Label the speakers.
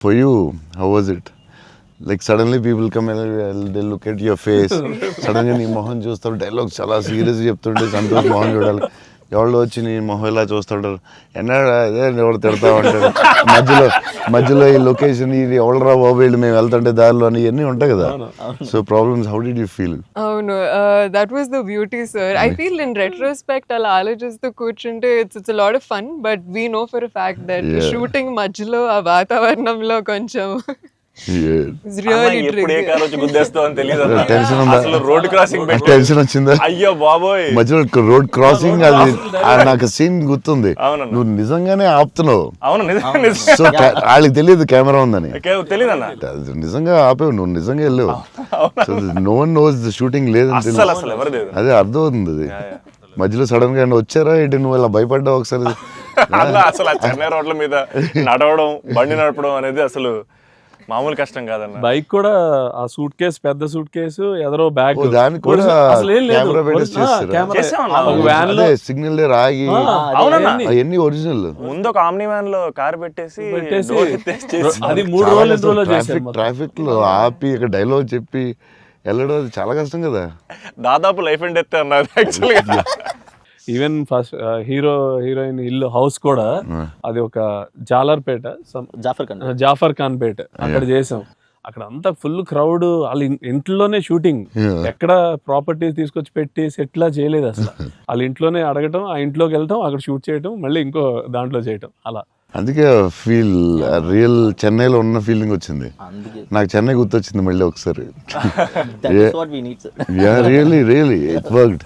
Speaker 1: For you, how was it? Like suddenly people come and they look at your face. Suddenly నీ మొహం చూస్తారు, dialogue చాలా serious చెప్తుంటే సంతోష్ మొహం చూడాలి. ఎవరు వచ్చి నీ మొహం ఇలా చూస్తుంటారు, ఎన్నాడా అదే ఎవరు తిడతా ఉంటారు, మధ్యలో ఈ లొకేషన్ ఇది ఎవడరా బాబు వీళ్ళు మేము వెళ్తుంటే దారిలో అని ఇవన్నీ ఉంటాయి కదా. So problems, how did you feel?
Speaker 2: అవును, that was the beauty sir. I feel in retrospect అలా ఆలోచిస్తూ కూర్చుంటే it's lot of fun, but we know for a fact that shooting మధ్యలో ఆ వాతావరణంలో కొంచెం
Speaker 1: టెన్షన్ వచ్చిందా?
Speaker 3: అయ్యో బాబోయ్,
Speaker 1: మధ్యలో రోడ్ క్రాసింగ్, అది నాకు సీన్ గుర్తుంది. నువ్వు నిజంగానే ఆపుతున్నావు.
Speaker 3: అవును,
Speaker 1: సో వాళ్ళకి తెలియదు కెమెరా ఉందని,
Speaker 3: తెలియదన్న,
Speaker 1: నిజంగా ఆపేవు నువ్వు, నిజంగా వెళ్ళావు. So no one knows the shooting లేదని తెలియదు. అదే అర్థం అవుతుంది. అది మధ్యలో సడన్ గా వచ్చారా ఏంటి, నువ్వు ఇలా భయపడ్డావు ఒకసారి?
Speaker 3: అసలు ఆ చెన్నై రోడ్ల మీద నడవడం, బండి నడపడం అనేది అసలు మామూలు కష్టం కాదన్న.
Speaker 4: బైక్ కూడా ఆ సూట్ కేసు, పెద్ద సూట్ కేసు, ఎదరో బ్యాగ్,
Speaker 1: దానికి కూడా కెమెరా పెట్టేసి చేస్తారు. సిగ్నల్ రాగి అవన్నీ ఒరిజినల్.
Speaker 3: ముందు ఒక ఆమ్ని వ్యాన్ లో కార్ పెట్టేసి
Speaker 4: అది 3 రోజులు
Speaker 1: ట్రాఫిక్ లో ఆపి ఇక్కడ డైలాగ్ చెప్పి వెళ్ళడం అది చాలా కష్టం కదా.
Speaker 3: దాదాపు లైఫ్ అండ్ డెత్ అన్నారు యాక్చువల్గా.
Speaker 4: ఈవెన్ ఫస్ట్ హీరోయిన్ ఇల్లు హౌస్ కూడా అది ఒక జాలర్పేట, జాఫర్ ఖాన్ పేట, అక్కడ చేసాం. అక్కడ అంతా ఫుల్ క్రౌడ్, వాళ్ళ ఇంట్లోనే షూటింగ్, ఎక్కడ ప్రాపర్టీస్ తీసుకొచ్చి పెట్టి సెట్లా చేయలేదు అసలు. వాళ్ళ ఇంట్లోనే అడగటం, ఆ ఇంట్లోకి వెళ్ళటం, అక్కడ షూట్ చేయటం, మళ్ళీ ఇంకో దాంట్లో చేయటం అలా.
Speaker 1: అందుకే ఫీల్ రియల్ చెన్నైలో ఉన్న ఫీలింగ్ వచ్చింది నాకు. చెన్నై గుర్తొచ్చింది మళ్ళీ ఒకసారి. Really it worked.